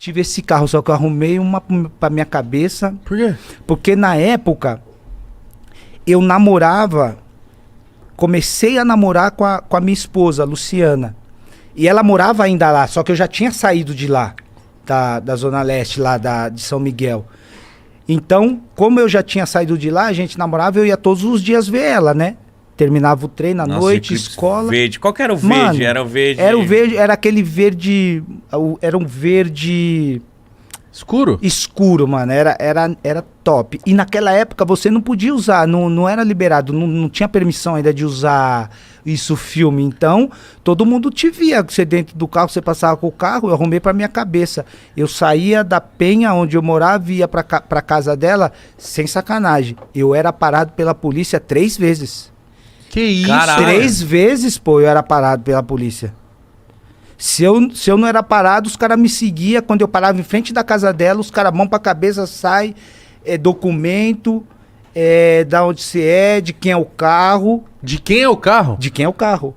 tive esse carro, só que eu arrumei uma pra minha cabeça. Por quê? Porque na época, eu namorava, comecei a namorar com a minha esposa, Luciana. E ela morava ainda lá, só que eu já tinha saído de lá, da Zona Leste, lá de São Miguel. Então, como eu já tinha saído de lá, a gente namorava, eu ia todos os dias ver ela, né? Terminava o treino à noite, escola. Verde. Qual que era o verde? Mano, Era o verde. Era o verde, era aquele verde. Era um verde Escuro? escuro, mano. Era top. E naquela época você não podia usar, não era liberado, não tinha permissão ainda de usar isso filme. Então, todo mundo te via. Você dentro do carro, você passava com o carro, eu arrumei pra minha cabeça. Eu saía da penha onde eu morava e ia pra casa dela, sem sacanagem. Eu era parado pela polícia 3 vezes. Que isso? Caralho. 3 vezes, pô, eu era parado pela polícia. Se eu não era parado, os caras me seguiam. Quando eu parava em frente da casa dela, os caras mão pra cabeça, sai, documento, da onde você é, de quem é o carro. De quem é o carro? De quem é o carro.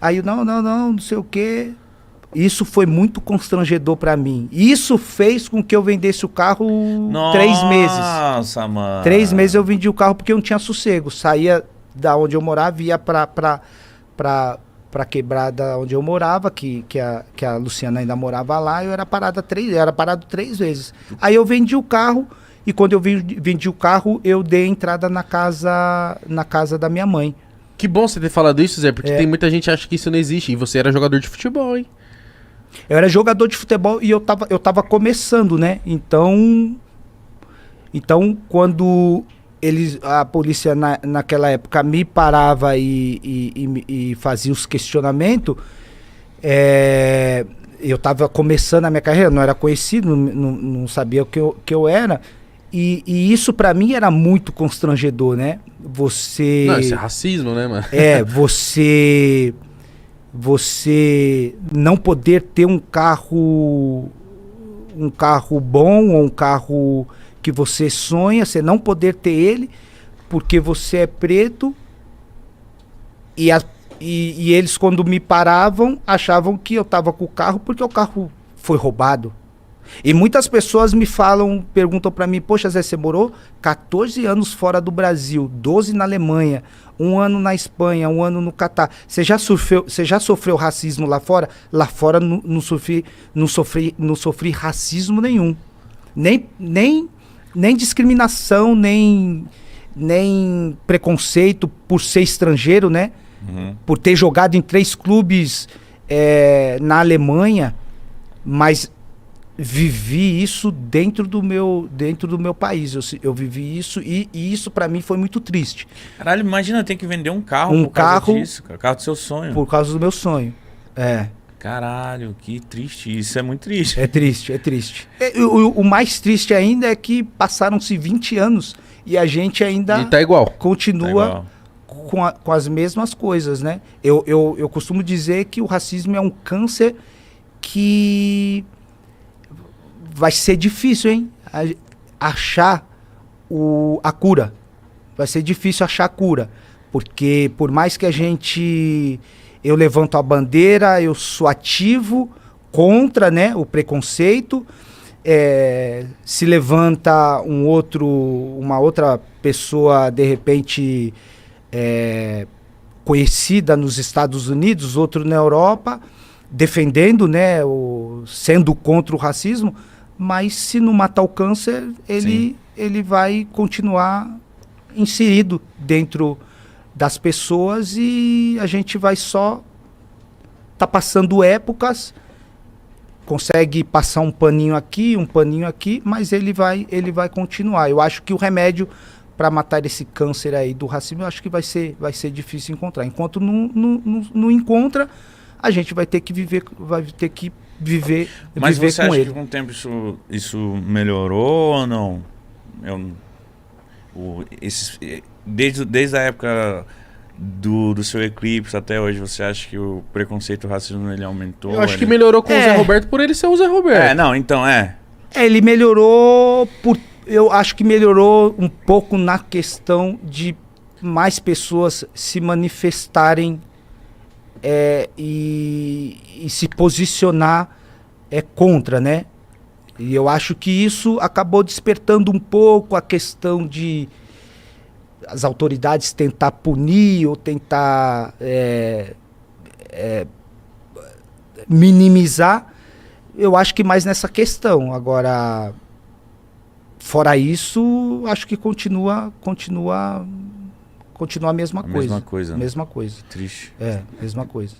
Aí eu, não sei o quê. Isso foi muito constrangedor pra mim. Isso fez com que eu vendesse o carro 3 meses. Nossa, mano. 3 meses eu vendi o carro porque eu não tinha sossego. Saía da onde eu morava, ia pra quebrada onde eu morava, que a Luciana ainda morava lá, eu era parado 3 vezes. Aí eu vendi o carro, e quando eu vendi o carro, eu dei entrada na casa da minha mãe. Que bom você ter falado isso, Zé, porque tem muita gente que acha que isso não existe. E você era jogador de futebol, hein? Eu era jogador de futebol e eu tava começando, né? Então quando a polícia naquela época me parava e fazia os questionamentos, eu tava começando a minha carreira, não era conhecido, não sabia o que eu era, e isso pra mim era muito constrangedor, né? Não, isso é racismo, né, mano? Você não poder ter um carro bom, ou um carro que você sonha, você não poder ter ele, porque você é preto, e eles, quando me paravam, achavam que eu tava com o carro porque o carro foi roubado. E muitas pessoas perguntam pra mim, poxa, Zé, você morou 14 anos fora do Brasil, 12 na Alemanha, 1 ano na Espanha, 1 ano no Catar. Você já sofreu racismo lá fora? Lá fora não sofri racismo nenhum. Nem discriminação, nem preconceito por ser estrangeiro, né? Uhum. Por ter jogado em 3 clubes na Alemanha, mas vivi isso dentro do meu país. Eu vivi isso e isso pra mim foi muito triste. Caralho, imagina ter que vender um carro Um por causa carro disso, cara. Carro do seu sonho. Por causa do meu sonho. Caralho, que triste. Isso é muito triste. É triste. O mais triste ainda é que passaram-se 20 anos e a gente ainda E tá igual. continua com as mesmas coisas, né? Eu costumo dizer que o racismo é um câncer que vai ser difícil, hein? Achar a cura. Vai ser difícil achar a cura. Porque por mais que eu levanto a bandeira, eu sou ativo contra, né, o preconceito. Se levanta uma outra pessoa, de repente, conhecida nos Estados Unidos, outro na Europa, defendendo, né, sendo contra o racismo, mas se não matar o câncer, ele vai continuar inserido dentro das pessoas e a gente vai só passando épocas, consegue passar um paninho aqui, mas ele vai continuar. Eu acho que o remédio para matar esse câncer aí do racismo, eu acho que vai ser difícil encontrar. Enquanto não encontra, a gente vai ter que viver Mas você com acha ele. que com o tempo isso melhorou ou não? Desde a época do seu eclipse até hoje, você acha que o preconceito e o racismo ele aumentou? Eu acho que melhorou com o Zé Roberto por ele ser o Zé Roberto. Ele melhorou eu acho que melhorou um pouco na questão de mais pessoas se manifestarem e se posicionar contra, né? E eu acho que isso acabou despertando um pouco a questão de as autoridades tentar punir ou tentar minimizar. Eu acho que mais nessa questão. Agora, fora isso, acho que continua a mesma coisa. Mesma coisa. Mesma coisa. Triste. Mesma coisa.